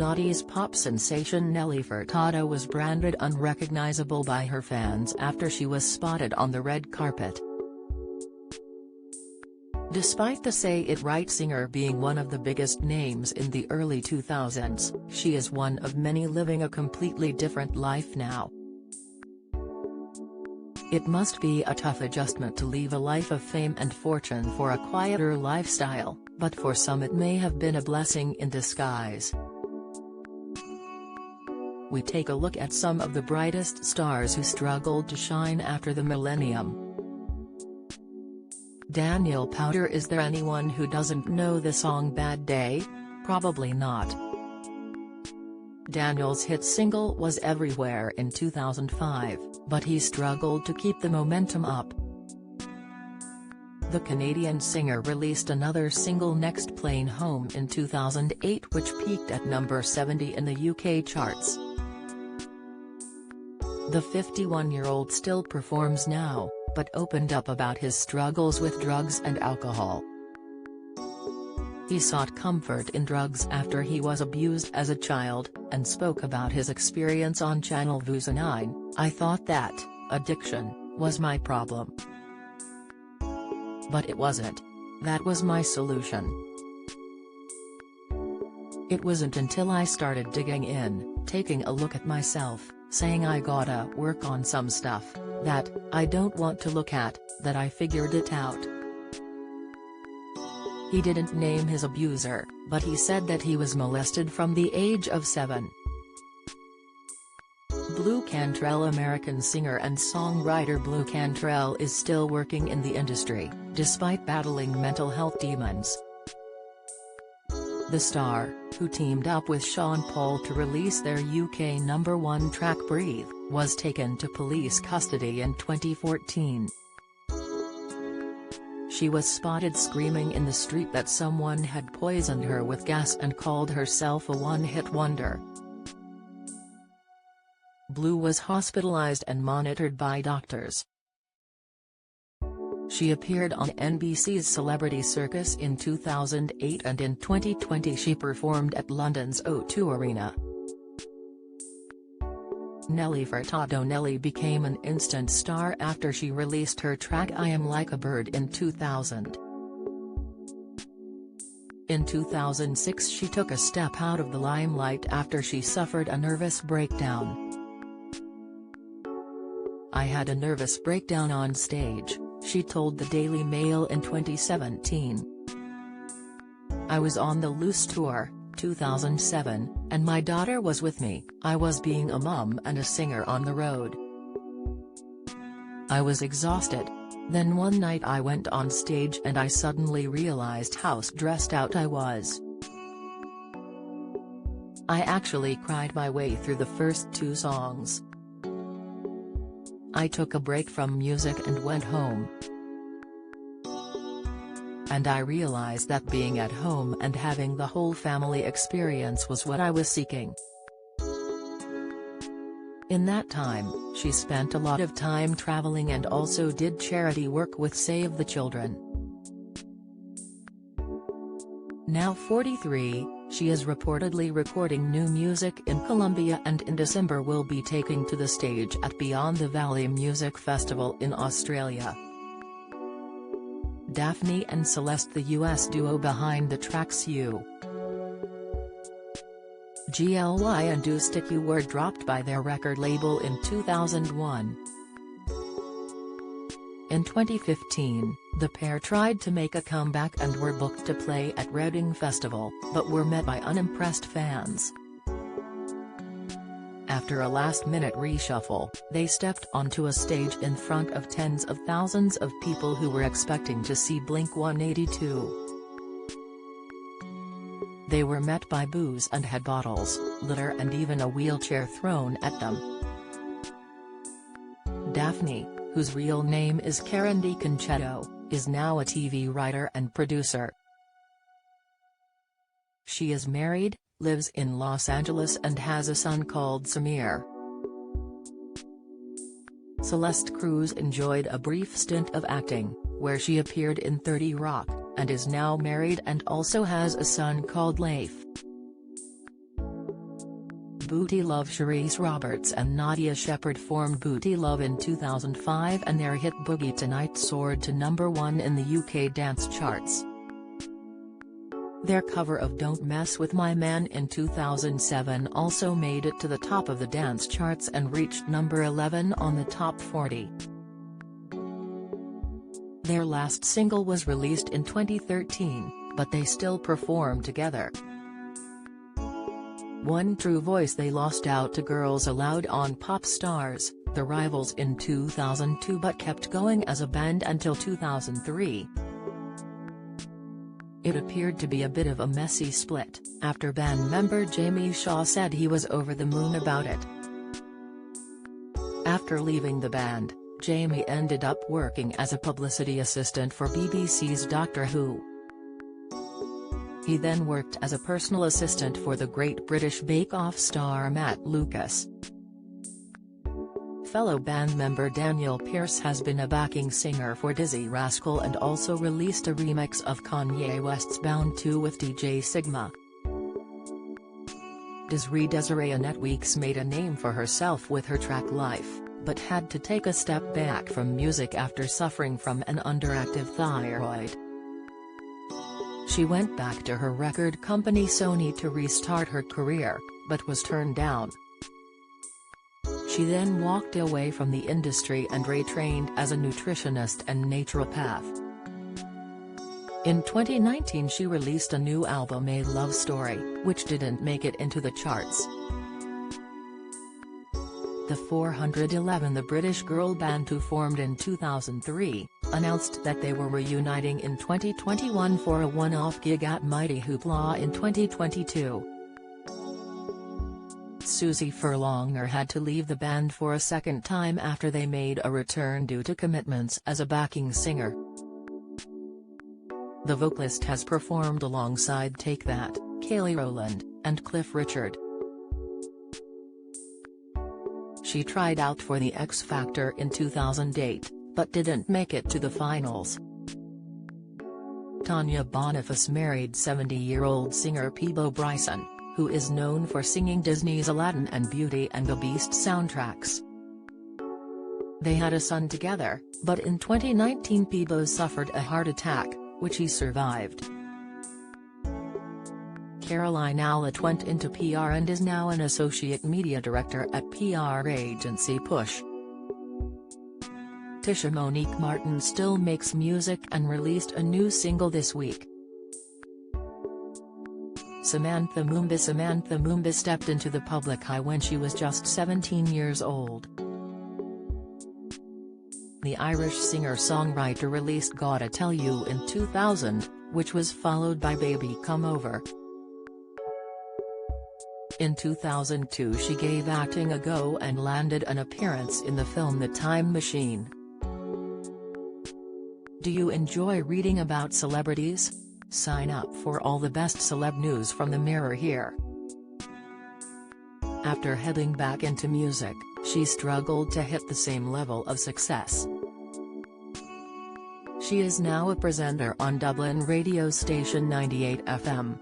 noughties pop sensation Nelly Furtado was branded unrecognizable by her fans after she was spotted on the red carpet. Despite the Say It Right singer being one of the biggest names in the early 2000s, she is one of many living a completely different life now. It must be a tough adjustment to leave a life of fame and fortune for a quieter lifestyle, but for some it may have been a blessing in disguise. We take a look at some of the brightest stars who struggled to shine after the millennium. Daniel Powter. Is there anyone who doesn't know the song Bad Day? Probably not. Daniel's hit single was everywhere in 2005, but he struggled to keep the momentum up. The Canadian singer released another single, Next Plane Home, in 2008, which peaked at number 70 in the UK charts. The 51-year-old still performs now, but opened up about his struggles with drugs and alcohol. He sought comfort in drugs after he was abused as a child, and spoke about his experience on Channel Vusa 9. I thought that addiction was my problem. But it wasn't. That was my solution. It wasn't until I started digging in, taking a look at myself, saying I gotta work on some stuff that I don't want to look at, that I figured it out. He didn't name his abuser, but he said that he was molested from the age of 7. Blue Cantrell. American singer and songwriter Blue Cantrell is still working in the industry, despite battling mental health demons. The star, who teamed up with Sean Paul to release their UK #1 track Breathe, was taken to police custody in 2014. She was spotted screaming in the street that someone had poisoned her with gas and called herself a one-hit wonder. Blue was hospitalized and monitored by doctors. She appeared on NBC's Celebrity Circus in 2008, and in 2020 she performed at London's O2 Arena. Nelly Furtado. Nelly became an instant star after she released her track I Am Like a Bird in 2000. In 2006 she took a step out of the limelight after she suffered a nervous breakdown. I had a nervous breakdown on stage, she told the Daily Mail in 2017. I was on the Loose Tour, 2007, and my daughter was with me. I was being a mom and a singer on the road. I was exhausted. Then one night I went on stage and I suddenly realized how stressed out I was. I actually cried my way through the first 2 songs. I took a break from music and went home. And I realized that being at home and having the whole family experience was what I was seeking. In that time, she spent a lot of time traveling and also did charity work with Save the Children. Now 43, she is reportedly recording new music in Colombia and in December will be taking to the stage at Beyond the Valley Music Festival in Australia. Daphne and Celeste, the US duo behind the tracks You, GLY and Do Stick You, were dropped by their record label in 2001. In 2015, the pair tried to make a comeback and were booked to play at Reading Festival, but were met by unimpressed fans. After a last-minute reshuffle, they stepped onto a stage in front of tens of thousands of people who were expecting to see Blink-182. They were met by boos and had bottles, litter and even a wheelchair thrown at them. Daphne, whose real name is Karen DiConcetto, is now a TV writer and producer. She is married, lives in Los Angeles and has a son called Samir. Celeste Cruz enjoyed a brief stint of acting, where she appeared in 30 Rock, and is now married and also has a son called Leif. Booty Love. Cherise Roberts and Nadia Shepherd formed Booty Love in 2005, and their hit Boogie Tonight soared to #1 in the UK dance charts. Their cover of Don't Mess With My Man in 2007 also made it to the top of the dance charts and reached #11 on the top 40. Their last single was released in 2013, but they still perform together. One true voice. They lost out to Girls Aloud on Pop Stars, The Rivals in 2002, but kept going as a band until 2003. It appeared to be a bit of a messy split, after band member Jamie Shaw said he was over the moon about it. After leaving the band, Jamie ended up working as a publicity assistant for BBC's Doctor Who. He then worked as a personal assistant for the Great British Bake Off star Matt Lucas. Fellow band member Daniel Pearce has been a backing singer for Dizzy Rascal and also released a remix of Kanye West's Bound 2 with DJ Sigma. Desiree Annette Weeks made a name for herself with her track Life, but had to take a step back from music after suffering from an underactive thyroid. She went back to her record company Sony to restart her career, but was turned down. She then walked away from the industry and retrained as a nutritionist and naturopath. In 2019 she released a new album, A Love Story, which didn't make it into the charts. The 411, the British girl band who formed in 2003, announced that they were reuniting in 2021 for a one-off gig at Mighty Hoopla in 2022. Susie Furlonger had to leave the band for a second time after they made a return due to commitments as a backing singer. The vocalist has performed alongside Take That, Kelly Rowland, and Cliff Richard. She tried out for the X Factor in 2008, but didn't make it to the finals. Tanya Boniface married 70-year-old singer Peabo Bryson, who is known for singing Disney's Aladdin and Beauty and the Beast soundtracks. They had a son together, but in 2019 Peabo suffered a heart attack, which he survived. Caroline Allett went into PR and is now an associate media director at PR agency Push. Tisha Monique Martin still makes music and released a new single this week. Samantha Mumba stepped into the public eye when she was just 17 years old. The Irish singer-songwriter released Gotta Tell You in 2000, which was followed by Baby Come Over. In 2002 she gave acting a go and landed an appearance in the film The Time Machine. Do you enjoy reading about celebrities? Sign up for all the best celeb news from the Mirror here. After heading back into music, she struggled to hit the same level of success. She is now a presenter on Dublin radio station 98 FM.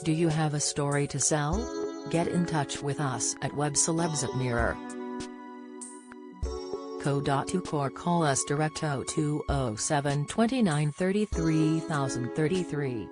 Do you have a story to sell? Get in touch with us at webcelebs@mirror.co.uk or call us direct 0207 29 33 033.